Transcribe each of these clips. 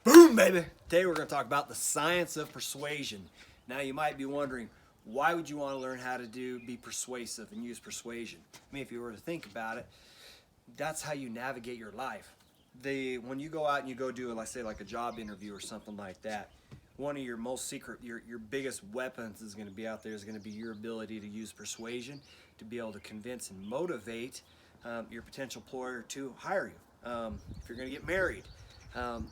Boom, baby! Today we're going to talk about the science of persuasion. Now you might be wondering, why would you want to learn how to be persuasive and use persuasion? I mean, if you were to think about it, that's how you navigate your life. When you go out and you go do, let's say, like a job interview or something like that, one of your most secret, your biggest weapons is going to be out there is going to be your ability to use persuasion to be able to convince and motivate your potential employer to hire you. If you're going to get married,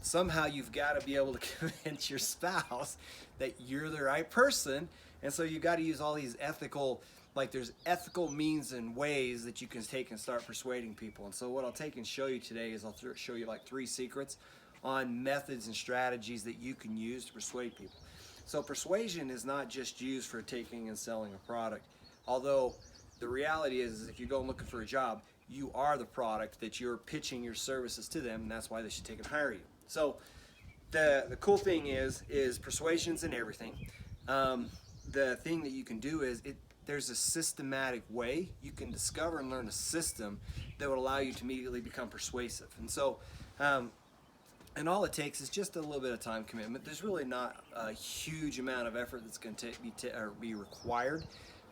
somehow you've got to be able to convince your spouse that you're the right person, and so you've got to use all these ethical, like there's ethical means and ways that you can take and start persuading people. And so what I'll take and show you today is I'll show you like 3 secrets on methods and strategies that you can use to persuade people. So persuasion is not just used for taking and selling a product, although the reality is if you go looking for a job, you are the product that you're pitching your services to them, and that's why they should take and hire you. So the cool thing is persuasion's in everything. The thing that you can do is there's a systematic way you can discover and learn a system that would allow you to immediately become persuasive. And so and all it takes is just a little bit of time commitment. There's really not a huge amount of effort that's going to be required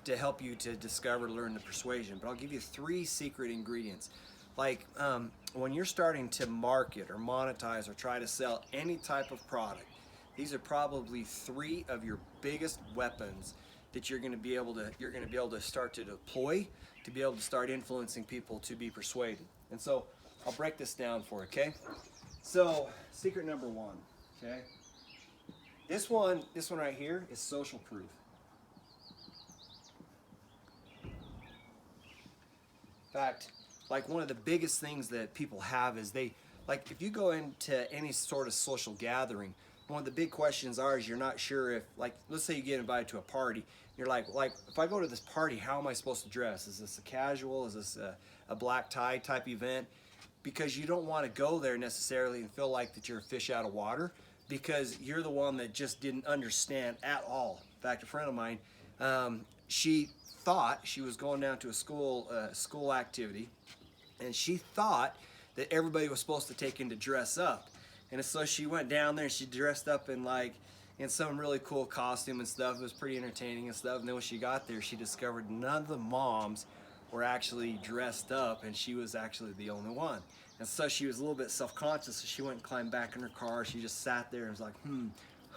to help you to discover, learn the persuasion. But I'll give you 3 secret ingredients. Like when you're starting to market or monetize or try to sell any type of product, these are probably 3 of your biggest weapons that you're going to be able to start to deploy to be able to start influencing people to be persuaded. And so I'll break this down for you, okay? So secret number 1, okay? This one right here is social proof. In fact, like one of the biggest things that people have is like if you go into any sort of social gathering, one of the big questions is you're not sure if, like, let's say you get invited to a party, you're like if I go to this party, how am I supposed to dress? Is this a casual? Is this a black tie type event? Because you don't want to go there necessarily and feel like that you're a fish out of water because you're the one that just didn't understand at all. In fact, a friend of mine, she thought she was going down to a school activity, and she thought that everybody was supposed to take in to dress up. And so she went down there and she dressed up in some really cool costume and stuff. It was pretty entertaining and stuff. And then when she got there, she discovered none of the moms were actually dressed up, and she was actually the only one. And so she was a little bit self-conscious, so she went and climbed back in her car. She just sat there and was like,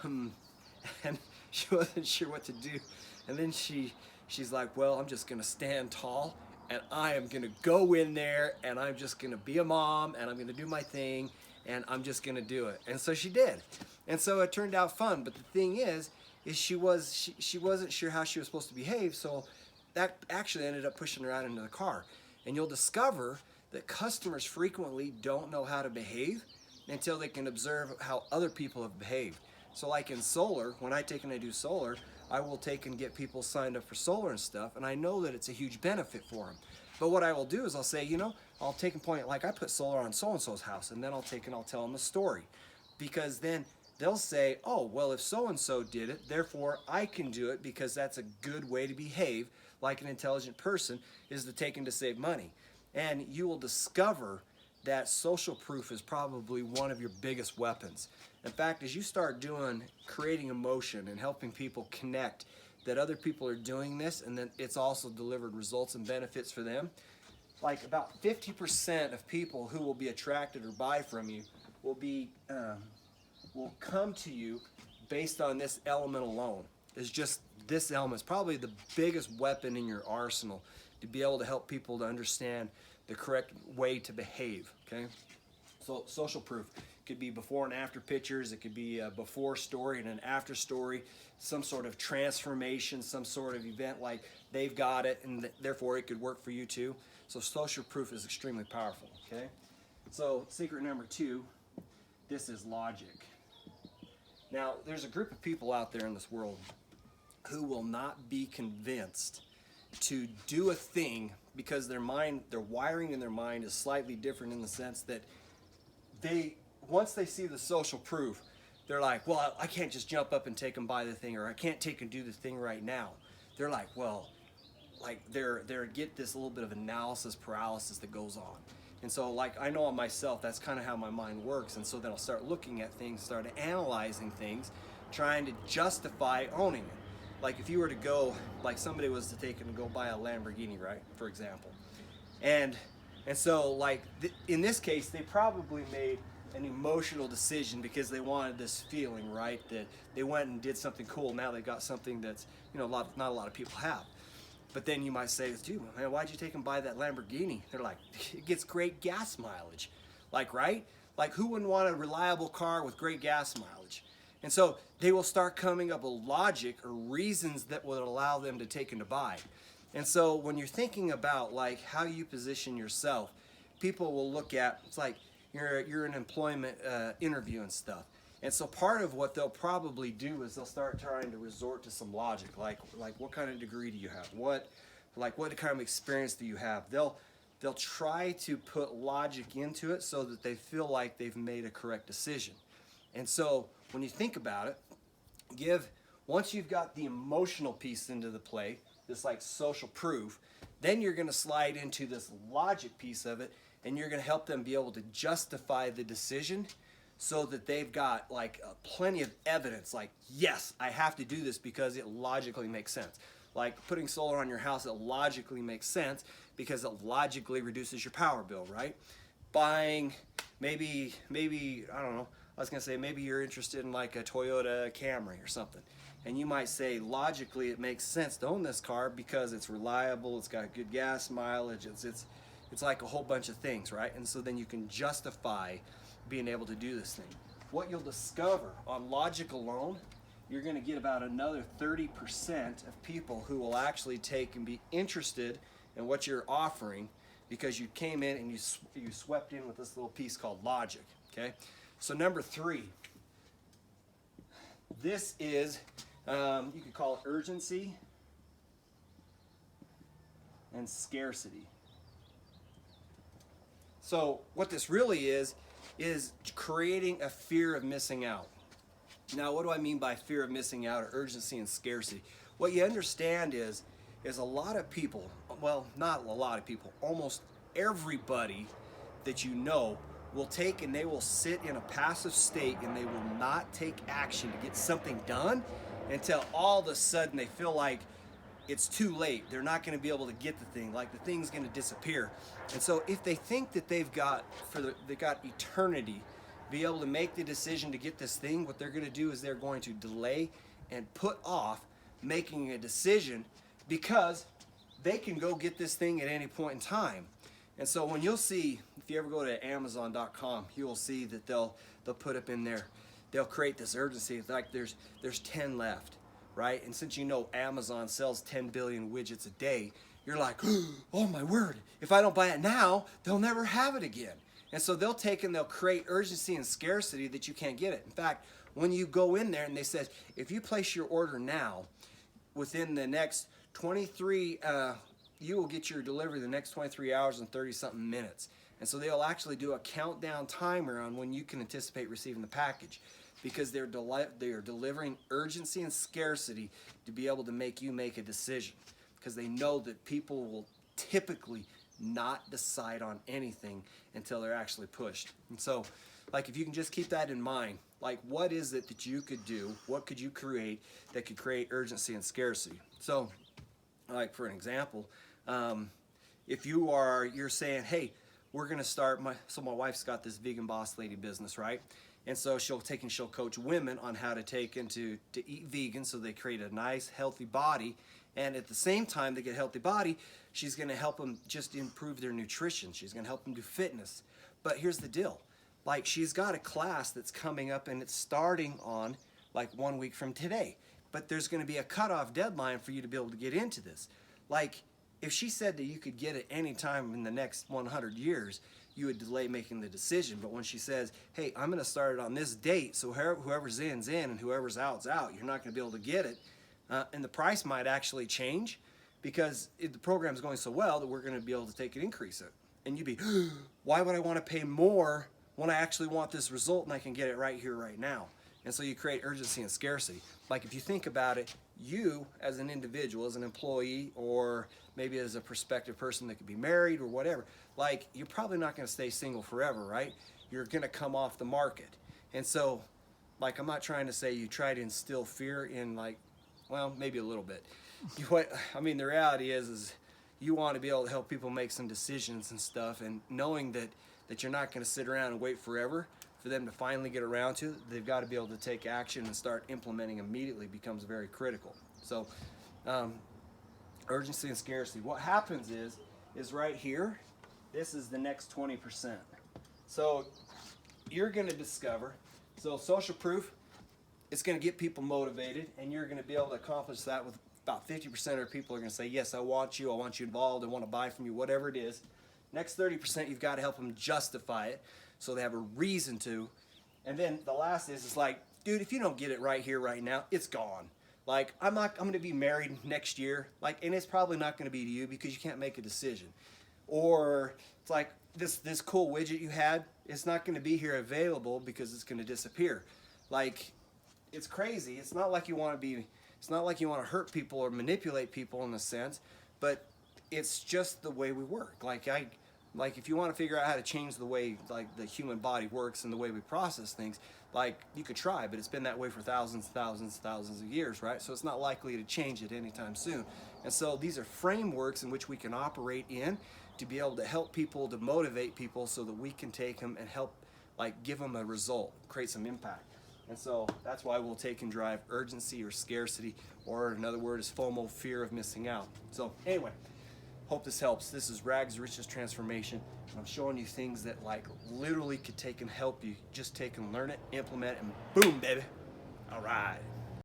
and she wasn't sure what to do. And then she's like, well, I'm just gonna stand tall, and I am gonna go in there, and I'm just gonna be a mom, and I'm gonna do my thing, and I'm just gonna do it. And so she did. And so it turned out fun. But the thing is she wasn't sure how she was supposed to behave, so that actually ended up pushing her out into the car. And you'll discover that customers frequently don't know how to behave until they can observe how other people have behaved. So like in solar, when I take and I do solar, I will take and get people signed up for solar and stuff, and I know that it's a huge benefit for them. But what I will do is I'll say, I'll take a point, like I put solar on so-and-so's house, and then I'll tell them a story. Because then they'll say, oh, well, if so-and-so did it, therefore I can do it because that's a good way to behave like an intelligent person is to take and to save money. And you will discover that social proof is probably one of your biggest weapons. In fact, as you start creating emotion and helping people connect that other people are doing this and that it's also delivered results and benefits for them, like about 50% of people who will be attracted or buy from you will come to you based on this element alone. It's just this element is probably the biggest weapon in your arsenal to be able to help people to understand the correct way to behave, okay? So social proof could be before and after pictures. It could be a before story and an after story, some sort of transformation, some sort of event like they've got it and therefore it could work for you too. So social proof is extremely powerful, okay? So secret number 2, this is logic. Now, there's a group of people out there in this world who will not be convinced to do a thing because their wiring in their mind is slightly different in the sense that once they see the social proof, they're like, well, I can't just jump up and take and buy the thing, or I can't take and do the thing right now. They're like, well, like they're get this little bit of analysis paralysis that goes on. And so like I know on myself, that's kind of how my mind works. And so then I'll start looking at things, start analyzing things, trying to justify owning it. Like if you were to go, like somebody was to take and go buy a Lamborghini, right, for example. And so like in this case, they probably made an emotional decision because they wanted this feeling, right, that they went and did something cool. Now they got something that's, not a lot of people have. But then you might say, dude, man, why'd you take and buy that Lamborghini? They're like, it gets great gas mileage. Like, right? Like, who wouldn't want a reliable car with great gas mileage? And so they will start coming up with logic or reasons that will allow them to take and to buy. And so when you're thinking about like how you position yourself, people will look at, it's like you're in an employment interview and stuff. And so part of what they'll probably do is they'll start trying to resort to some logic, like what kind of degree do you have? What kind of experience do you have? They'll try to put logic into it so that they feel like they've made a correct decision. And so when you think about it, once you've got the emotional piece into the play, this like social proof, then you're going to slide into this logic piece of it, and you're going to help them be able to justify the decision so that they've got like plenty of evidence, like, yes, I have to do this because it logically makes sense. Like putting solar on your house, it logically makes sense because it logically reduces your power bill, right? Buying, maybe, I don't know, I was gonna say maybe you're interested in like a Toyota Camry or something. And you might say, logically, it makes sense to own this car because it's reliable, it's got good gas mileage, it's like a whole bunch of things, right? And so then you can justify being able to do this thing. What you'll discover on logic alone, you're going to get about another 30% of people who will actually take and be interested in what you're offering because you came in and you swept in with this little piece called logic. Okay, so number 3, this is you could call it urgency and scarcity. So what this really is creating a fear of missing out. Now, what do I mean by fear of missing out or urgency and scarcity? What you understand is a lot of people, well, not a lot of people, almost everybody that you know will take and they will sit in a passive state and they will not take action to get something done until all of a sudden they feel like it's too late. They're not going to be able to get the thing, like the thing's going to disappear. And so if they think that they've got eternity to be able to make the decision to get this thing, what they're going to do is they're going to delay and put off making a decision because they can go get this thing at any point in time. And so when you'll see, if you ever go to Amazon.com, you will see that they'll put up in there, they'll create this urgency. It's like there's 10 left. Right? And since you know Amazon sells 10 billion widgets a day, you're like, oh my word, if I don't buy it now, they'll never have it again. And so they'll create urgency and scarcity that you can't get it. In fact, when you go in there and they said, if you place your order now, within the next 23, you will get your delivery the next 23 hours and 30 something minutes. And so they'll actually do a countdown timer on when you can anticipate receiving the package, because they're delivering urgency and scarcity to be able to make you make a decision, because they know that people will typically not decide on anything until they're actually pushed. And so, like, if you can just keep that in mind, like, what is it that you could do, what could you create that could create urgency and scarcity? So, like, for an example, if you're saying, hey, we're gonna start my wife's got this Vegan Boss Lady business, right? And so she'll coach women on how to take and to eat vegan, so they create a nice, healthy body. And at the same time they get a healthy body, she's going to help them just improve their nutrition. She's going to help them do fitness. But here's the deal. Like, she's got a class that's coming up, and it's starting on like 1 week from today. But there's going to be a cutoff deadline for you to be able to get into this. Like, if she said that you could get it any time in the next 100 years, you would delay making the decision. But when she says, hey, I'm going to start it on this date, so whoever's in's in and whoever's out's out, you're not going to be able to get it. And the price might actually change because the program's going so well that we're going to be able to take and increase it. And you'd be, why would I want to pay more when I actually want this result and I can get it right here, right now? And so you create urgency and scarcity. Like if you think about it, you as an individual, as an employee, or maybe as a prospective person that could be married or whatever, like you're probably not going to stay single forever, right? You're going to come off the market. And so, like, I'm not trying to say you try to instill fear in, like, well, maybe a little bit. The reality is you want to be able to help people make some decisions and stuff, and knowing that you're not going to sit around and wait forever for them to finally get around to it, they've got to be able to take action and start implementing immediately becomes very critical. So, urgency and scarcity. What happens is right here, this is the next 20%. So you're going to discover, so social proof, it's going to get people motivated, and you're going to be able to accomplish that with about 50% of people are going to say, yes, I want you involved, I want to buy from you, whatever it is. Next 30%, you've got to help them justify it so they have a reason to. And then the last is like, dude, if you don't get it right here, right now, it's gone. Like, I'm going to be married next year, like, and it's probably not going to be to you because you can't make a decision. Or it's like, this cool widget you had, it's not going to be here available because it's going to disappear. Like, it's crazy. It's not like you want to hurt people or manipulate people in a sense, but it's just the way we work. Like if you want to figure out how to change the way like the human body works and the way we process things, like you could try, but it's been that way for thousands of years, right? So it's not likely to change it anytime soon. And so these are frameworks in which we can operate in to be able to help people, to motivate people so that we can take them and help, like, give them a result, create some impact. And so that's why we'll take and drive urgency or scarcity, or another word is FOMO, fear of missing out. So anyway, hope this helps. This is Rags to Riches Transformation. And I'm showing you things that like literally could take and help you. Just take and learn it, implement it, and boom, baby. All right.